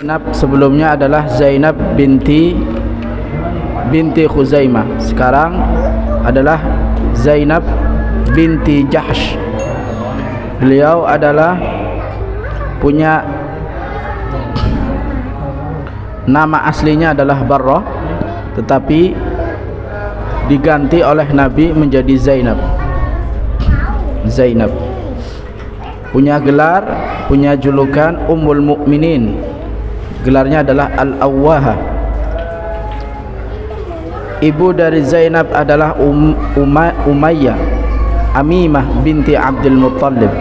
Zainab sebelumnya adalah Zainab binti Khuzaimah. Sekarang adalah Zainab binti Jahsh. Beliau adalah punya nama aslinya adalah Barrah, tetapi diganti oleh Nabi menjadi Zainab. Zainab punya gelar, punya julukan Ummul Mukminin. Gelarnya adalah Al-Awwahah. Ibu dari Zainab adalah Umayyah Amimah binti Abdul Muttalib.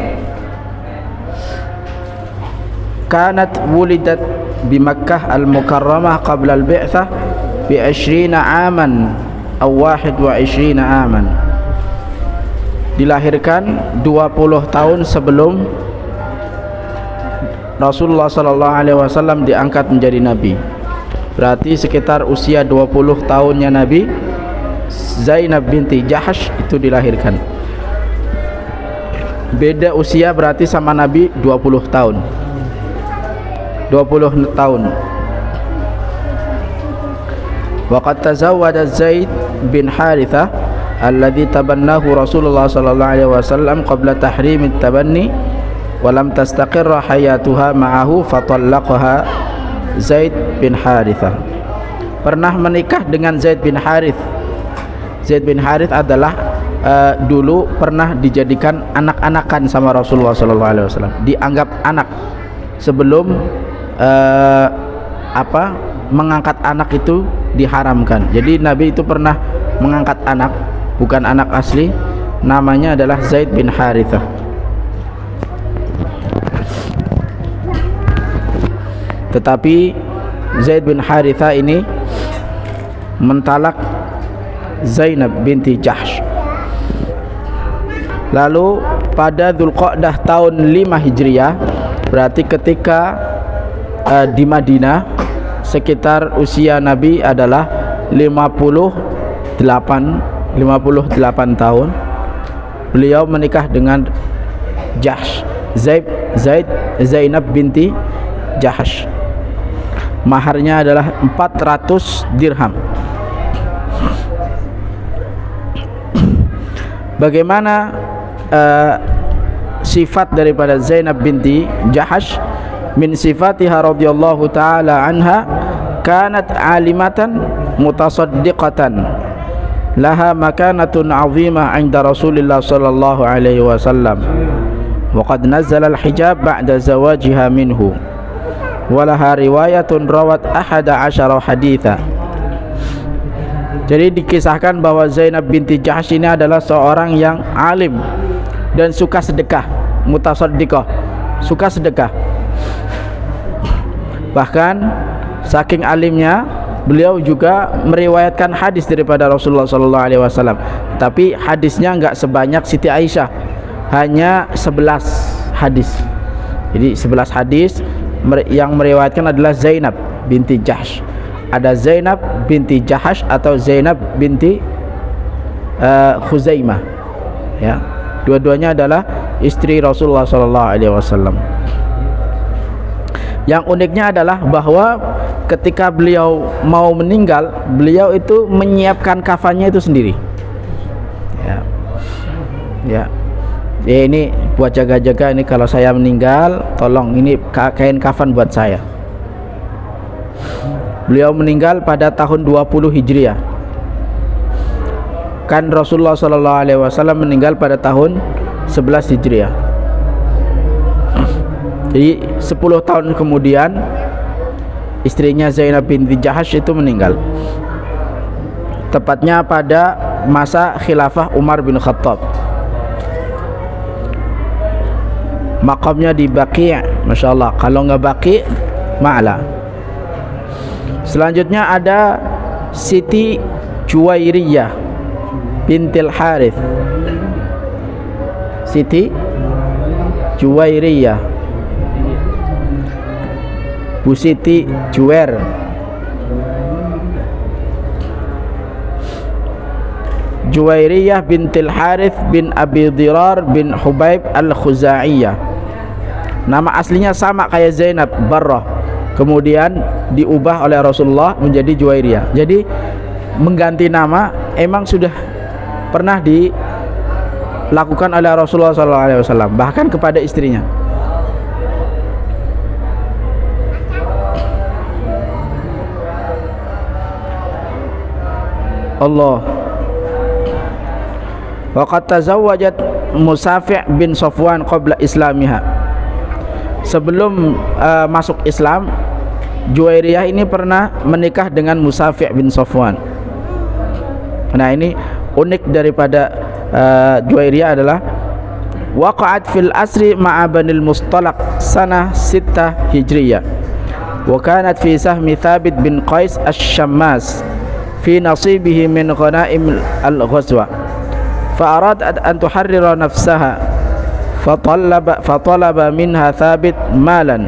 Kanat wulidat di Makkah Al-Mukarramah qabla al-bi'tsah bi 20 aman aw 21 aman. Dilahirkan 20 tahun sebelum Rasulullah sallallahu alaihi wasallam diangkat menjadi nabi. Berarti sekitar usia 20 tahunnya Nabi, Zainab binti Jahsh itu dilahirkan. Beda usia berarti sama Nabi 20 tahun. 20 tahun. Waqad tazawwada Zaid bin Harithah alladhi tabannahu Rasulullah sallallahu alaihi wasallam qabla tahrim at-tabanni wa lam tastaqirra hayatuha ma'ahu fatallaqaha. Zaid bin Harithah pernah menikah dengan Zaid bin Harith. Zaid bin Harith adalah dulu pernah dijadikan anak-anakan sama Rasulullah sallallahu alaihi wasallam, dianggap anak sebelum mengangkat anak itu diharamkan. Jadi Nabi itu pernah mengangkat anak, bukan anak asli, namanya adalah Zaid bin Harithah. Tetapi Zaid bin Harithah ini mentalak Zainab binti Jahsh. Lalu pada Dzulqa'dah tahun 5 Hijriah, berarti ketika di Madinah, sekitar usia Nabi adalah 58 tahun, beliau menikah dengan Jahsh, Zainab binti Jahsh. Maharnya adalah 400 dirham. Bagaimana sifat daripada Zainab binti Jahsh? Min sifatiha radhiyallahu ta'ala anha, kanat alimatan mutasaddiqatan laha makanatun 'azimah 'inda Rasulillah sallallahu alaihi wasallam wa qad nazzala al-hijab ba'da zawajiha minhu. Walaha riwayatun rawat 11 haditha. Jadi dikisahkan bahwa Zainab binti Jahsh ini adalah seorang yang alim dan suka sedekah, mutasaddiqah, suka sedekah. Bahkan saking alimnya, beliau juga meriwayatkan hadis daripada Rasulullah sallallahu alaihi wasallam. Tapi hadisnya enggak sebanyak Siti Aisyah, hanya 11 hadis. Jadi 11 hadis yang meriwayatkan adalah Zainab binti Jahsh. Ada Zainab binti Jahsh atau Zainab binti Khuzaimah, ya. Dua-duanya adalah istri Rasulullah sallallahu alaihi wasallam. Yang uniknya adalah bahwa ketika beliau mau meninggal, beliau itu menyiapkan kafannya itu sendiri. Ya, ini buat jaga-jaga, ini kalau saya meninggal, tolong ini kain kafan buat saya. Beliau meninggal pada tahun 20 Hijriah. Kan Rasulullah sallallahu alaihi wasallam meninggal pada tahun 11 Hijriah. Jadi 10 tahun kemudian istrinya Zainab binti Jahsh itu meninggal. Tepatnya pada masa khilafah Umar bin Khattab. Makamnya di Baqi', Masya Allah. Kalau nggak Baqi', Ma'la. Selanjutnya ada Siti Juwairiyah bintil Harith. Siti Juwairiyah, Bu Siti Juwer. Juwairiyah bintil Harith bin Abi Dirar bin Hubaib al-Khuza'iyah. Nama aslinya sama kayak Zainab, Barrah. kemudian diubah oleh Rasulullah menjadi Juwairiyah. Jadi mengganti nama emang sudah pernah dilakukan oleh Rasulullah SAW, bahkan kepada istrinya. Allah. Waqad tazawwajat Musafi' bin Safwan qabla islamiha. Sebelum masuk Islam, Juwairiyah ini pernah menikah dengan Musafi' bin Safwan. Nah, ini unik daripada Juwairiyah adalah waqa'at fil asri ma'a Banil Mustalaq sanah 6 Hijriyah. Wa kanat fi sahmi Thabit bin Qais asy-Syammas fi nasibihi min ghanaim al-ghazwa. Fa aradat an tuharrira nafsaha fatalaba minha Thabit malan.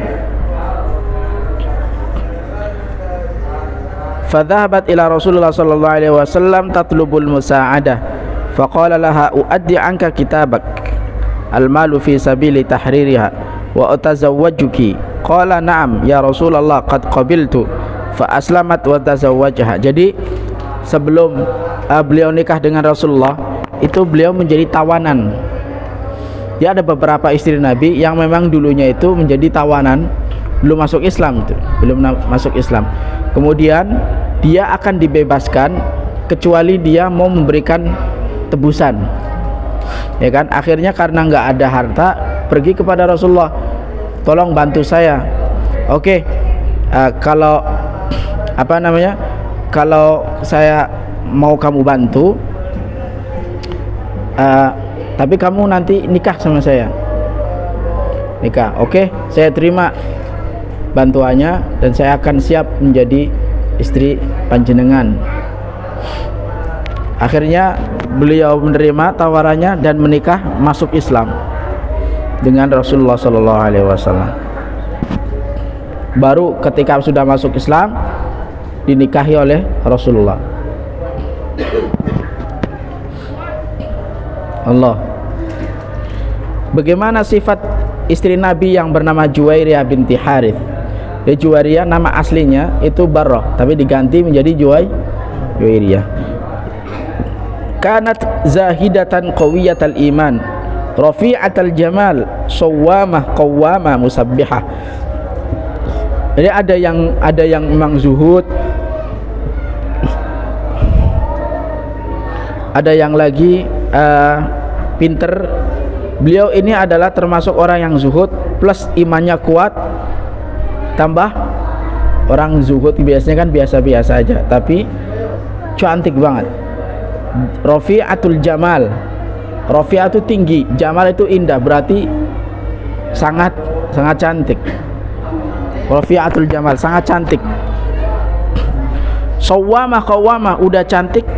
فذهبت إلى رسول الله صلى الله عليه وسلم تطلب المساعدة فقال لها أؤدي عنك كتابك المال في سبيل تحريرها وأتزوجك. قال نعم يا رسول الله قد قبلت فأسلمت وتزوجها. Jadi sebelum beliau nikah dengan Rasulullah itu beliau menjadi tawanan. Dia ada beberapa istri Nabi yang memang dulunya itu menjadi tawanan, belum masuk Islam, belum masuk Islam. Kemudian dia akan dibebaskan kecuali dia mau memberikan tebusan, ya kan? Akhirnya karena nggak ada harta, pergi kepada Rasulullah, tolong bantu saya. Oke, kalau apa namanya? Kalau saya mau kamu bantu, tapi kamu nanti nikah sama saya. Nikah, oke? Saya terima bantuannya dan saya akan siap menjadi istri panjenengan. Akhirnya beliau menerima tawarannya dan menikah, masuk Islam dengan Rasulullah SAW. Baru ketika sudah masuk Islam dinikahi oleh Rasulullah. Allah. Bagaimana sifat istri Nabi yang bernama Juwairiyah binti Harith? Juwairiyah nama aslinya itu Barrah, tapi diganti menjadi Juwairiyah. Kanat zahidatan qawiyatal iman, rafi'atal jamal, sawwamah qawwamah musabbihah. Jadi ada yang memang zuhud, ada yang lagi pinter. Beliau ini adalah termasuk orang yang zuhud plus imannya kuat, tambah orang zuhud biasanya kan biasa-biasa aja, tapi cantik banget. Rafi'atul jamal, rafi'ah itu tinggi, jamal itu indah, berarti sangat cantik. Rafi'atul jamal, sangat cantik. Sawwamah qawwamah, udah cantik,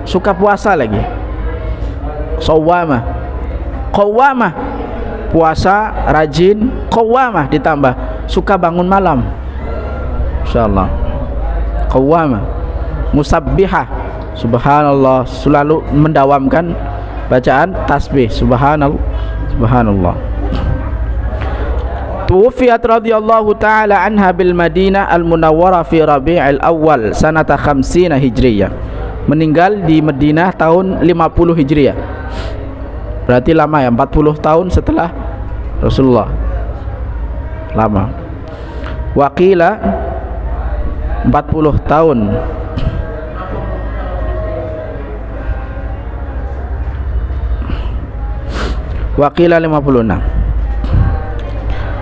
suka puasa lagi. Sawwamah, qawwamah, puasa rajin, qawwamah ditambah suka bangun malam, insyaallah. Qawwamah, musabbihah, subhanallah, selalu mendawamkan bacaan tasbih, subhanallah. Tuwfiyat radhiyallahu ta'ala anha bil Madinah al-Munawwarah fi Rabi'il Awal sanata 50 Hijriyah. Meninggal di Madinah tahun 50 Hijriyah. Berarti lama ya, 40 tahun setelah Rasulullah. Lama. Waqila 40 tahun. Waqila 56.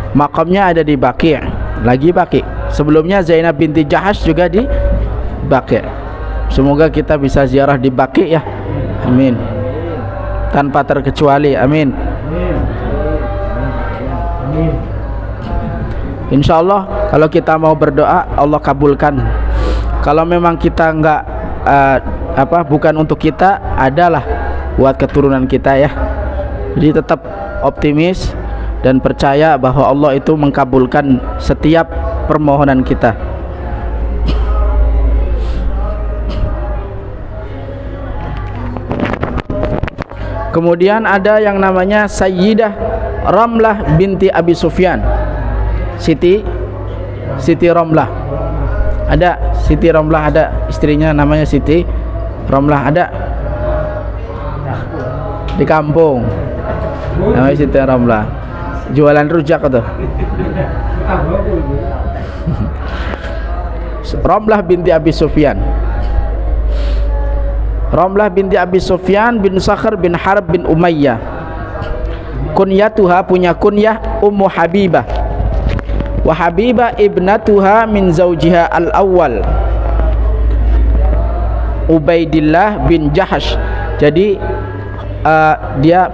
Makamnya ada di Baqi', lagi Baqi'. Sebelumnya Zainab binti Jahash juga di Baqi'. Semoga kita bisa ziarah di Baqi' ya. Amin. Tanpa terkecuali, amin. Insyaallah kalau kita mau berdoa Allah kabulkan. Kalau memang kita enggak bukan untuk kita, adalah buat keturunan kita ya. Jadi tetap optimis dan percaya bahwa Allah itu mengkabulkan setiap permohonan kita. Kemudian ada yang namanya Sayyidah Ramlah binti Abi Sufyan. Siti Romlah. Ada Siti Romlah, ada istrinya namanya Siti Romlah, ada di kampung namanya Siti Romlah, jualan rujak tuh. Romlah binti Abi Sufyan. Romlah binti Abi Sufyan bin Sakhr bin Harb bin Umayyah. Kunyatuha, punya kunyah Ummu Habibah. Wa Habibah ibnatuha min zaujiha al-awwal Ubaidillah bin Jahash. Jadi dia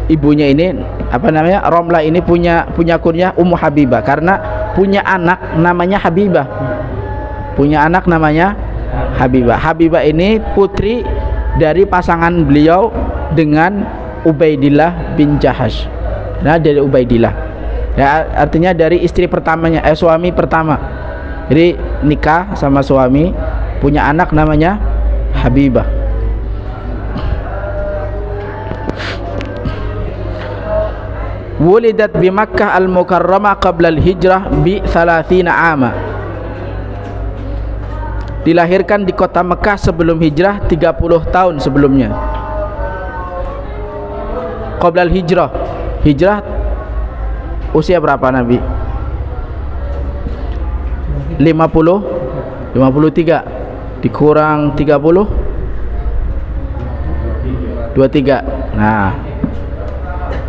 ibunya ini apa namanya, Romlah ini punya kunyah Ummu Habibah karena punya anak namanya Habibah. Punya anak namanya Habibah. Habibah ini putri dari pasangan beliau dengan Ubaidillah bin Jahash. Nah, dari Ubaidillah. Ya, artinya dari istri pertamanya, suami pertama. Jadi nikah sama suami, punya anak namanya Habibah. Wulidat bi Makkah al-Mukarramah qabla al-hijrah bi 30 ama. Dilahirkan di kota Mekah sebelum hijrah 30 tahun sebelumnya. Qabla al-hijrah. Hijrah usia berapa Nabi? 53 dikurang 30 23. Nah,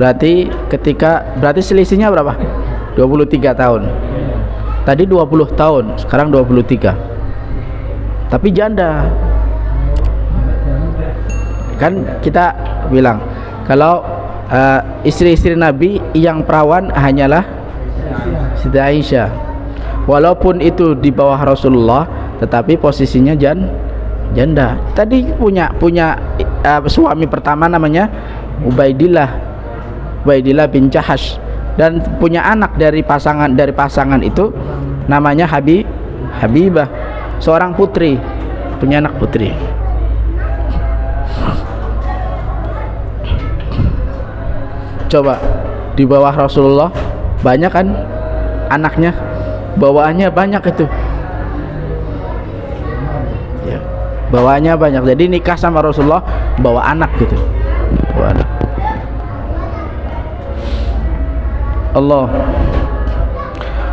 berarti selisihnya berapa? 23 tahun. Tadi 20 tahun, sekarang 23. Tapi janda. Kan kita bilang kalau istri-istri Nabi yang perawan hanyalah Siti Aisyah. Walaupun itu di bawah Rasulullah, tetapi posisinya janda. Tadi punya suami pertama namanya Ubaidillah bin Jahash, dan punya anak dari pasangan itu namanya Habibah, seorang putri, punya anak putri. Coba di bawah Rasulullah banyak kan anaknya, bawaannya banyak itu ya, bawaannya banyak. Jadi nikah sama Rasulullah bawa anak gitu, bawa anak. Allah.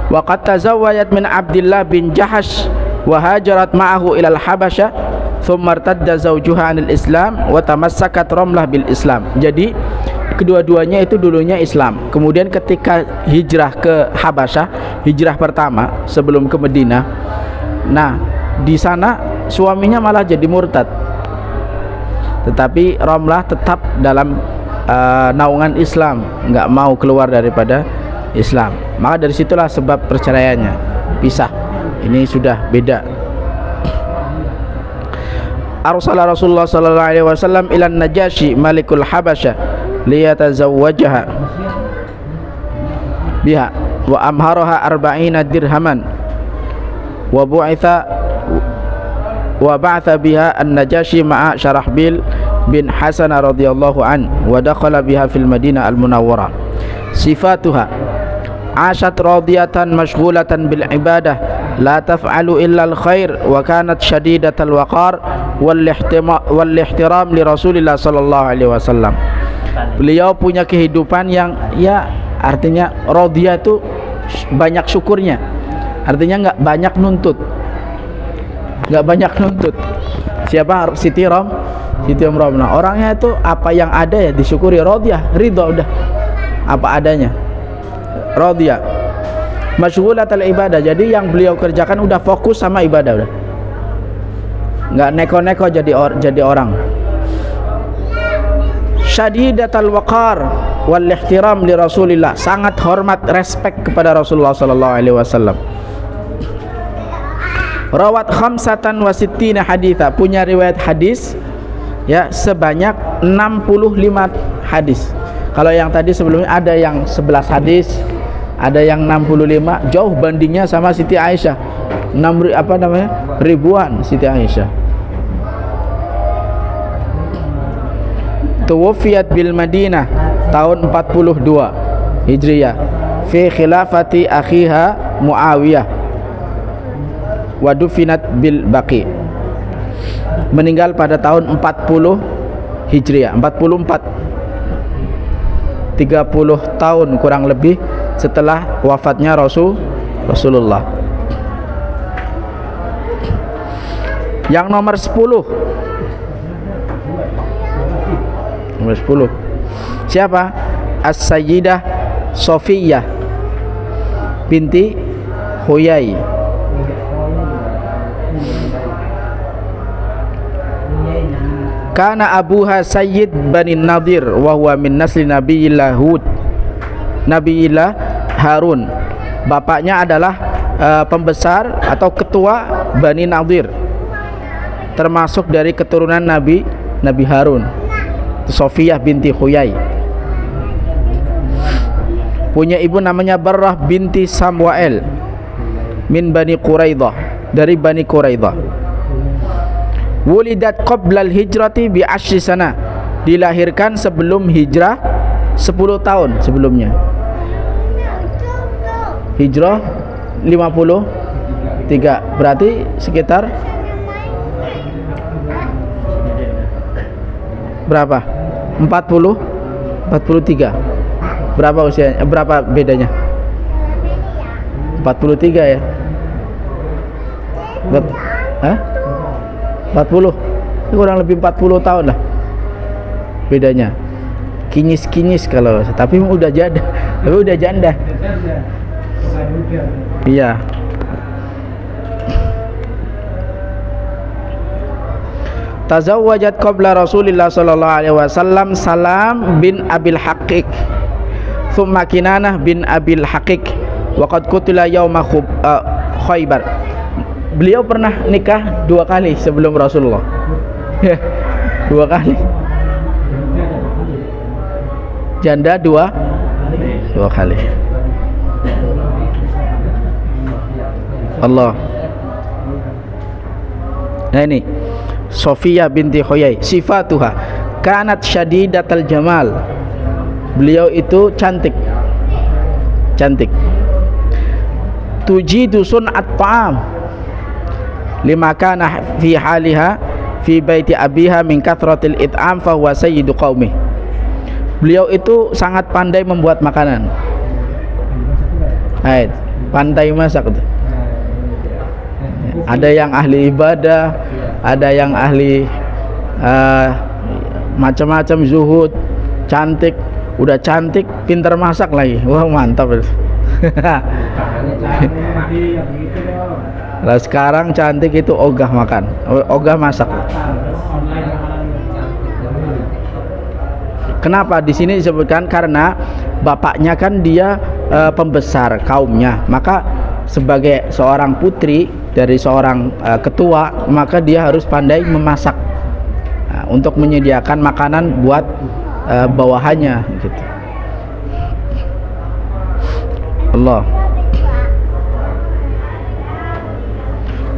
Wa qad tazawwajat min Abdillah bin Jahash wa hajarat ma'ahu ila al-Habasyah thumma irtadda zawjuha 'anil Islam wa tamassakat Romlah bil Islam. Jadi kedua-duanya itu dulunya Islam, kemudian ketika hijrah ke Habasyah, hijrah pertama sebelum ke Madinah, nah di sana suaminya malah jadi murtad, tetapi Romlah tetap dalam naungan Islam, nggak mau keluar daripada Islam. Maka dari situlah sebab perceraiannya, pisah. Ini sudah beda. Arsala Rasulullah sallallahu alaihi wasallam ila Najashi malikul Habasyah liyatazawwajaha biha wa amharaha 40 dirhaman wa ba'atha biha an-Najashi ma'a Syarahbil bin Hasan radhiyallahu an wa dakhala biha fil Madinah al-Munawwarah. Sifatuha: ashat radiyatan mashghulatan bil ibadah la taf'alu illa al-khair wa kanat shadidatal waqar wal ihtiram li Rasulillah sallallahu alaihi wasallam. Beliau punya kehidupan yang ya artinya radiyah itu banyak syukurnya, artinya nggak banyak nuntut, Siapa? Siti Romlah. Orangnya itu apa yang ada ya disyukuri, radiyah, ridha, udah apa adanya, radiyah. Masyghulatul ibadah, jadi yang beliau kerjakan udah fokus sama ibadah, udah nggak neko-neko jadi orang. Syadidatul waqar wal ihtiram li Rasulillah, sangat hormat, respect kepada Rasulullah sallallahu alaihi wasallam. Rawat 65 haditha, punya riwayat hadis ya sebanyak 65 hadis. Kalau yang tadi sebelumnya ada yang 11 hadis, ada yang 65, jauh bandingnya sama Siti Aisyah. Ribuan Siti Aisyah. Tuwafiyat bil Madinah tahun 42 Hijriyah. fi khilafati akhiha Muawiyah wa dufinat bil Baqi. Meninggal pada tahun 40 Hijriah, 44, 30 tahun kurang lebih setelah wafatnya Rasulullah. Yang nomor 10. Nomor 10. Siapa? As-Sayyidah Sofiyah binti Huyai. Kana abuha Sayyid Bani Nadir wa huwa min nasli Nabiyillah Hud, Nabiyillah Harun. Bapaknya adalah pembesar atau ketua Bani Nadir, termasuk dari keturunan Nabi Harun. Sofiyah binti Huyai. Punya ibu namanya Barrah binti Samwael min Bani Quraidah, dari Bani Quraidah. Wulidat qoblal hijrati bi ashri sana, dilahirkan sebelum hijrah 10 tahun sebelumnya. Hijrah 53, berarti sekitar berapa? 43. Berapa usianya? Berapa bedanya? 43 ya? Hah? 40, kurang lebih 40 tahun lah bedanya. Kinyis kalau, tapi udah janda. Iya. Tazawwajat qabla Rasulillah sallallahu alaihi wasallam Salam bin Abil Haqiq, thumma Kinanah bin Abil Haqiq, wa qad qutila yauma Khaybar. Beliau pernah nikah 2 kali sebelum Rasulullah. 2 kali. Janda 2 kali. Allah. Nah ini Sofiyah binti Huyai. Sifatuha kanat syadidatal jamal. Beliau itu cantik. Tujidu sun'at ta'am lima kana fi haliha fi baiti abiha min kathratil it'am fa huwa sayyidu qaumi. Beliau itu sangat pandai membuat makanan. Pandai masak tuh. Ada yang ahli ibadah, ada yang ahli macam-macam, zuhud, cantik, udah cantik, pintar masak lagi. Wah, mantap. Lah sekarang cantik itu ogah makan, ogah masak. Kenapa di sini disebutkan? Karena bapaknya kan dia pembesar kaumnya, maka sebagai seorang putri dari seorang ketua, maka dia harus pandai memasak untuk menyediakan makanan buat bawahannya gitu. Allah.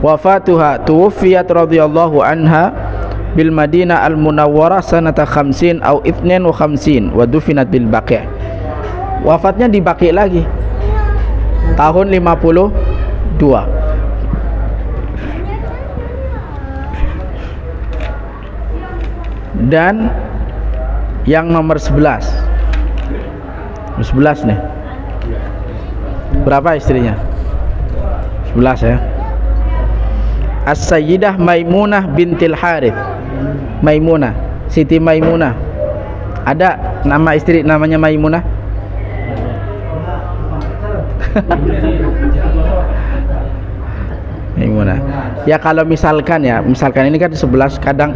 Wafatuha tuwfiyat radhiyallahu anha bil Madinah al Munawwarah sanata 50 atau 52 wa dufinat bil Baqi'. Wafatnya di Baqi' lagi tahun 52. Dan yang nomor 11 nih, berapa istrinya? 11 ya. As-Sayyidah Maimunah bintil Harith. Maimunah, Siti Maimunah. Ada nama istri namanya Maimunah? Maimunah. Ya kalau misalkan ini kan 11, kadang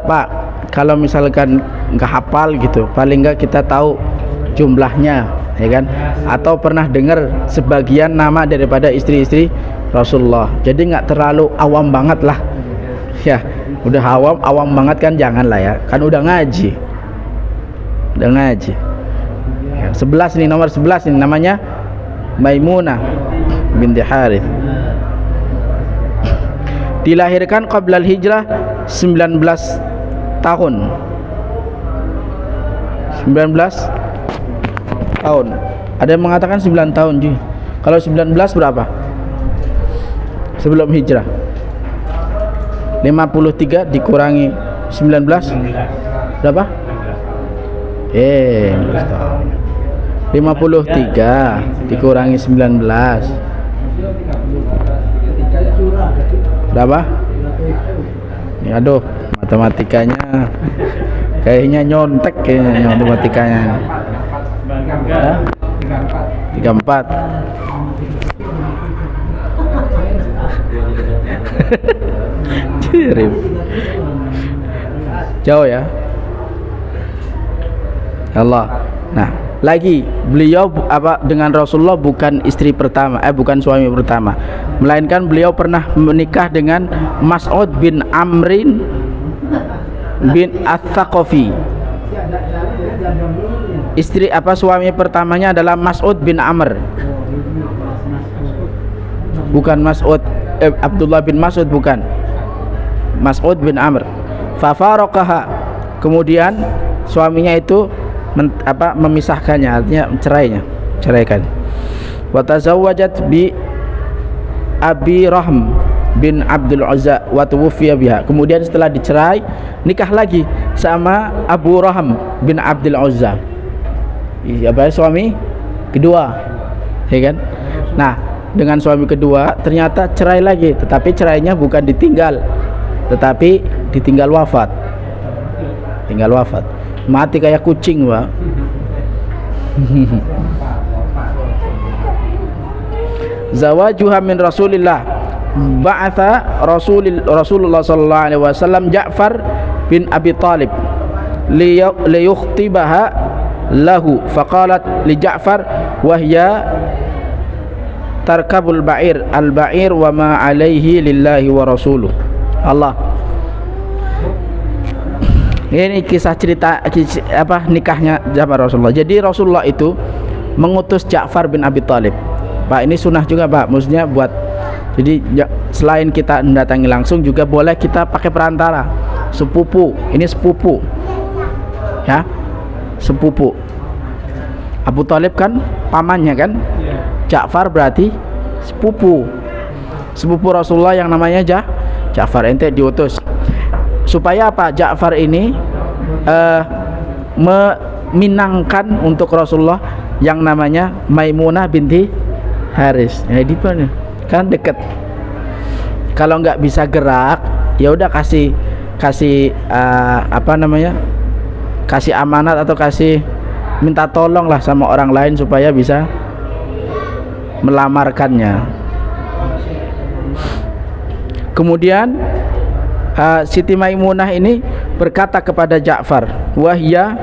Pak, kalau misalkan nggak hafal gitu, paling nggak kita tahu jumlahnya, ya kan? Atau pernah dengar sebagian nama daripada istri-istri Rasulullah. Jadi nggak terlalu awam banget lah. Ya, udah awam banget kan jangan lah ya. Kan udah ngaji. Ya, 11 nih, nomor 11 ini namanya Maimunah binti Harith. Dilahirkan qabla hijrah 19 tahun. 19 tahun. Ada yang mengatakan 9 tahun cuy. Kalau 19 berapa? Sebelum hijrah 53 dikurangi 19 berapa? 53 dikurangi 19 berapa? Ya, aduh, matematikanya kayaknya nyontek kayaknya matematikanya. 34. Jauh ya Allah. Nah, lagi beliau dengan Rasulullah bukan istri pertama, bukan suami pertama, melainkan beliau pernah menikah dengan Mas'ud bin Amrin bin Ats-Tsaqafi. Istri suami pertamanya adalah Mas'ud bin Amr, bukan Mas'ud Abdullah bin Mas'ud, bukan Mas'ud bin Amr. Fafaraqaha, kemudian suaminya itu memisahkannya, artinya ceraikan. Wa tazawwajat bi Abi Rahm bin Abdul Uzza wa tuwfiya biha. Kemudian setelah dicerai nikah lagi sama Abu Rahm bin Abdul Uzza. Suami kedua, ya kan? Nah, dengan suami kedua ternyata cerai lagi, tetapi cerainya bukan ditinggal, tetapi ditinggal wafat. Tinggal wafat. Mati kayak kucing, Pak. Zawajuha min Rasulillah. Ba'atha Rasulullah sallallahu alaihi wasallam Ja'far bin Abi Talib liyukhtibaha lahu, faqalat li Ja'far wa hiya tarkabul ba'ir al-ba'ir wa ma alaihi lillahi wa rasuluh. Allah. Ini kisah nikahnya Ja'far Rasulullah. Jadi Rasulullah itu mengutus Ja'far bin Abi Talib. Pak, ini sunnah juga, Pak. Maksudnya buat, jadi selain kita mendatangi langsung juga boleh kita pakai perantara, sepupu. Ini sepupu, ya, sepupu. Abu Talib kan pamannya kan, Ja'far berarti sepupu Rasulullah yang namanya Ja'far. Ente diutus supaya apa? Ja'far ini meminangkan untuk Rasulullah yang namanya Maimunah binti Haris. Jadi kan deket. Kalau nggak bisa gerak, ya udah kasih kasih amanat atau minta tolong lah sama orang lain supaya bisa melamarkannya. Kemudian Siti Maimunah ini berkata kepada Ja'far, wahya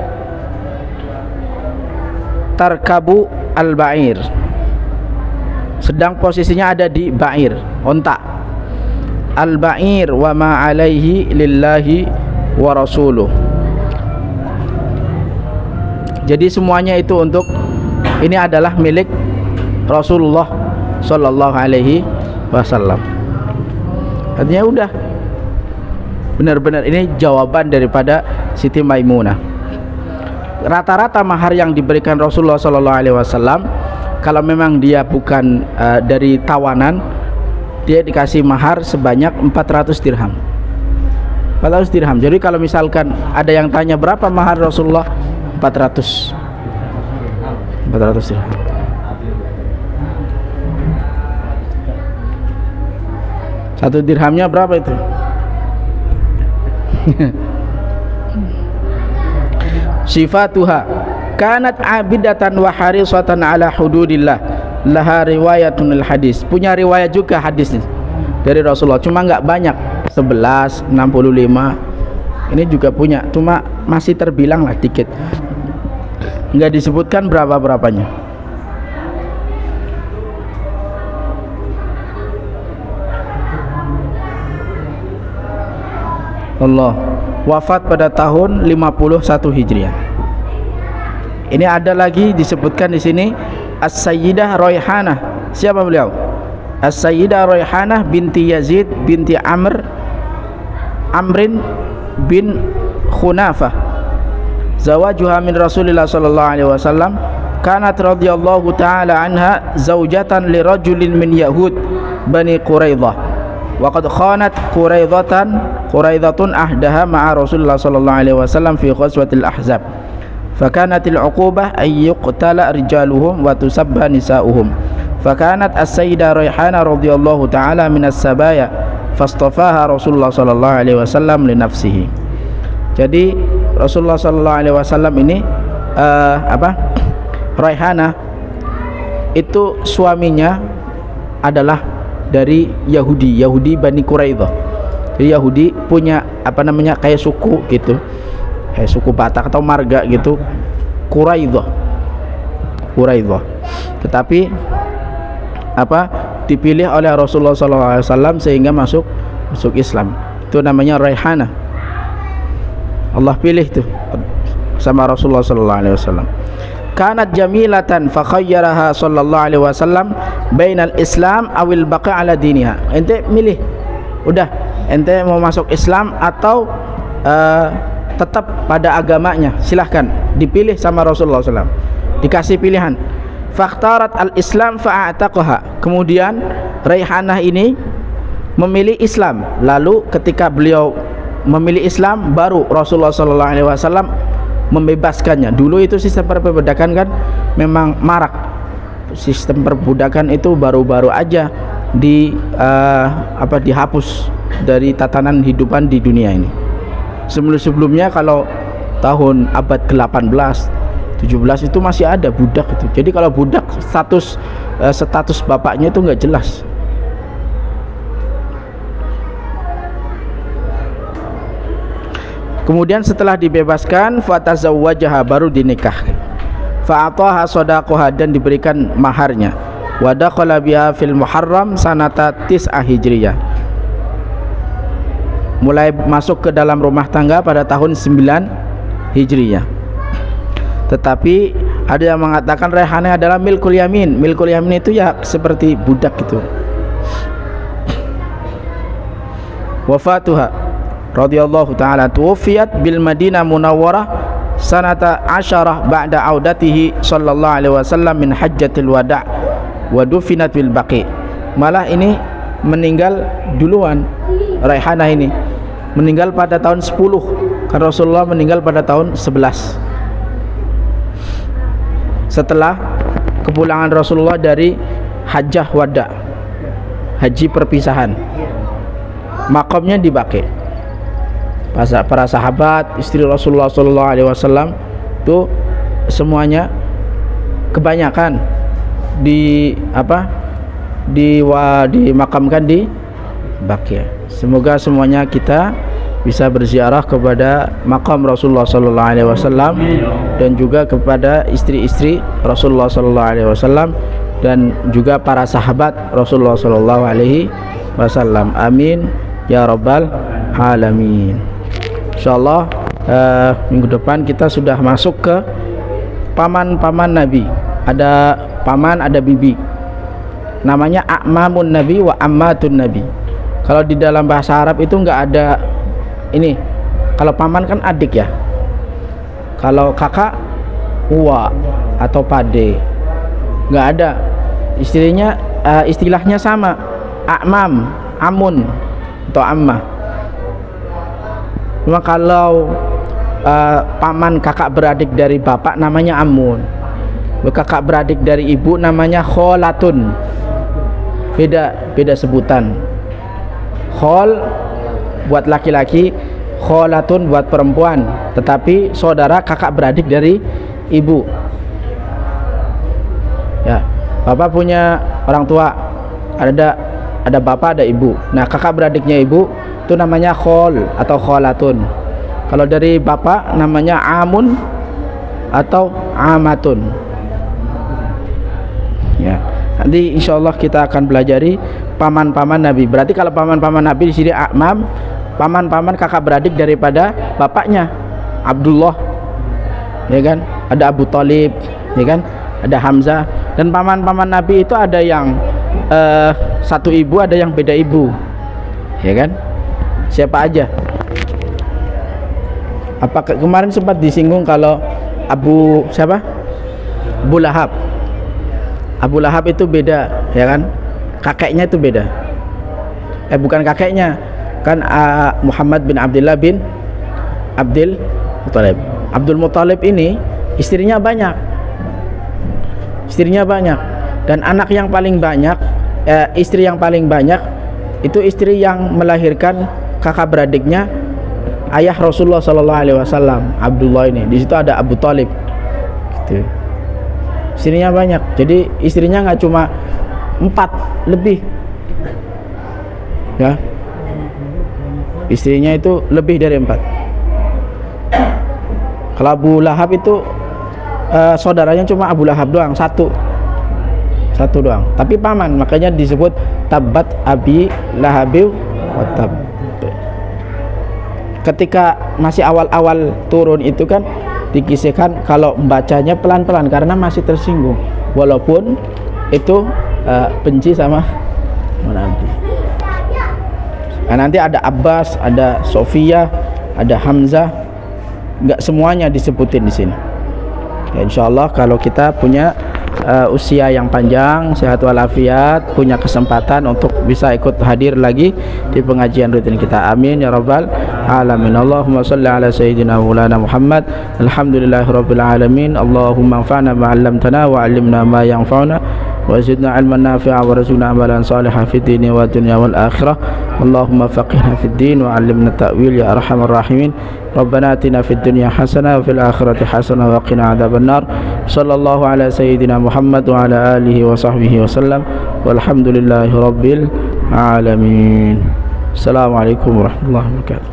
tarkabu al-ba'ir, sedang posisinya ada di ba'ir, onta. Al-ba'ir wa ma alaihi lillahi wa rasuluh. Jadi semuanya itu ini adalah milik Rasulullah sallallahu alaihi wasallam. Artinya udah benar-benar ini jawaban daripada Siti Maimunah. Rata-rata mahar yang diberikan Rasulullah sallallahu alaihi wasallam, kalau memang dia bukan dari tawanan, dia dikasih mahar sebanyak 400 dirham. 400 dirham. Jadi kalau misalkan ada yang tanya berapa mahar Rasulullah, 400 dirham. Satu dirhamnya berapa itu? Sifatuha kanat abidatan wa harisatan ala hududillah, laha riwayatun al-hadis. Punya riwayat juga hadisnya dari Rasulullah, cuma nggak banyak, 11, 65. Ini juga punya, cuma masih terbilang lah dikit, nggak disebutkan berapa-berapanya. Allah wafat pada tahun 51 Hijriah. Ini ada lagi disebutkan di sini As-Sayyidah Raihanah. Siapa beliau? As-Sayyidah Raihanah binti Yazid binti Amrin bin Khunafah. Zawajuha min Rasulillah sallallahu alaihi wasallam kanat radhiyallahu ta'ala anha zaujatan li rajulin min yahud bani Quraidah wa qad khanat Quraidhatun ahdaha ma'a Rasulullah sallallahu alaihi wasallam fi ghazwatil Ahzab fakanatil uqubah ay yuqtala rijaluhum wa tusabba nisa'uhum fakanat as-sayyidah Rayhana radhiyallahu ta'ala min as-sabaya fastafaha Rasulullah sallallahu alaihi wasallam li nafsihi. Jadi Rasulullah sallallahu alaihi wasallam ini Rayhana itu suaminya adalah dari Yahudi Bani Quraidah. Jadi Yahudi punya kayak suku gitu, kayak suku Batak atau marga gitu, Quraidah. Tetapi dipilih oleh Rasulullah SAW sehingga masuk Islam. Itu namanya Rayhana. Allah pilih tuh sama Rasulullah SAW. Kanat jamilatan fa khayyaraha sallallahu alaihi wasallam bainal Islam awil baqa ala diniha. Ente milih, udah ente mau masuk Islam atau tetap pada agamanya, silahkan, dipilih sama Rasulullah SAW, dikasih pilihan. Fakhtarat al-Islam fa'ataqaha. Kemudian Rayhanah ini memilih Islam. Lalu ketika beliau memilih Islam, baru Rasulullah SAW membebaskannya. Dulu itu sistem perbudakan kan memang marak. Sistem perbudakan itu baru-baru aja dihapus dari tatanan hidupan di dunia ini. Sebelumnya kalau tahun abad ke-18 17 itu masih ada budak itu. Jadi kalau budak status bapaknya itu nggak jelas. Kemudian setelah dibebaskan fatazawwajaha, baru dinikah. Fa'ataha shadaqaha, dan diberikan maharnya. Wa dakhala biha fil Muharram sanata 9 Hijriyah. Mulai masuk ke dalam rumah tangga pada tahun 9 Hijriyah. Tetapi ada yang mengatakan Rayhanah adalah milkul yamin. Milkul yamin itu ya seperti budak gitu. Wafatuha radhiyallahu ta'ala tuwfiyat bil Madinah Munawwarah sanata 10 ba'da audatihi sallallahu alaihi wasallam min hajjatil wada' wa dufinat bil Baqi. Malah ini meninggal duluan. Rayhanah ini meninggal pada tahun 10, karena Rasulullah meninggal pada tahun 11 setelah kepulangan Rasulullah dari hajjah wada', haji perpisahan. Makamnya di Baqi. Para sahabat, istri Rasulullah SAW itu semuanya kebanyakan dimakamkan di Baqi. Semoga semuanya kita bisa berziarah kepada makam Rasulullah SAW dan juga kepada istri-istri Rasulullah SAW dan juga para sahabat Rasulullah SAW. Amin ya rabbal alamin. Insyaallah minggu depan kita sudah masuk ke paman-paman Nabi. Ada paman, ada bibi. Namanya a'mamun Nabi wa ammatun Nabi. Kalau di dalam bahasa Arab itu enggak ada ini. Kalau paman kan adik ya. Kalau kakak uwa atau pade. Enggak ada. Istilahnya sama. A'mam, amun atau ammah. Cuma kalau paman kakak beradik dari bapak namanya amun, kakak beradik dari ibu namanya kholatun. Beda sebutan. Khol buat laki-laki, kholatun buat perempuan. Tetapi saudara kakak beradik dari ibu. Ya, bapak punya orang tua, ada bapak, ada ibu. Nah, kakak beradiknya ibu itu namanya khol atau kholatun. Kalau dari bapak namanya amun atau amatun. Ya, nanti insyaallah kita akan belajari paman-paman Nabi. Berarti kalau paman-paman Nabi di sini amam, paman-paman kakak beradik daripada bapaknya Abdullah, ya kan? Ada Abu Thalib, ya kan? Ada Hamzah. Dan paman-paman Nabi itu ada yang satu ibu, ada yang beda ibu, ya kan? Siapa aja? Apa kemarin sempat disinggung kalau Abu siapa? Abu Lahab. Abu Lahab itu beda, ya kan? Kakeknya itu beda. Bukan kakeknya, kan Muhammad bin Abdullah bin Abdul Muthalib. Abdul Muthalib ini istrinya banyak. Istrinya banyak, dan anak yang paling banyak, istri yang paling banyak itu istri yang melahirkan kakak beradiknya ayah Rasulullah Sallallahu Alaihi Wasallam, Abdullah ini. Di situ ada Abu Talib. Gitu. Istrinya banyak, jadi istrinya nggak cuma 4, lebih, ya. Istrinya itu lebih dari 4. Kalau Abu Lahab itu saudaranya cuma Abu Lahab doang, satu doang, tapi paman, makanya disebut tabat abi lahabi wa tab. Ketika masih awal-awal turun itu kan dikisahkan kalau membacanya pelan-pelan karena masih tersinggung, walaupun itu benci sama Nabi. Nah, nanti ada Abbas, ada Sofia, ada Hamzah, nggak semuanya disebutin di sini. Ya, insyaallah kalau kita punya usia yang panjang, sehat walafiat, punya kesempatan untuk bisa ikut hadir lagi di pengajian rutin kita. Amin ya rabbal alamin. Allahumma shalli ala sayyidina maulana Muhammad. Alhamdulillahirabbil alamin. Allahumma anfa'na ma 'allamtana wa 'allimna ma yanfa'una wa zidna 'ilman nafi'a wa rizqna amalan shalihan fid dini wa dunya wal akhirah. Allahumma faqihna fid din wa 'allimna ta'wil ya arhamar rahimin. Rabbana atina fid dunya hasanah wa fil akhirati hasanah wa qina adzabannar. Sallallahu ala sayyidina Muhammad wa ala alihi wa sahbihi wasallam. Walhamdulillahi rabbil alamin. Assalamualaikum warahmatullahi wabarakatuh.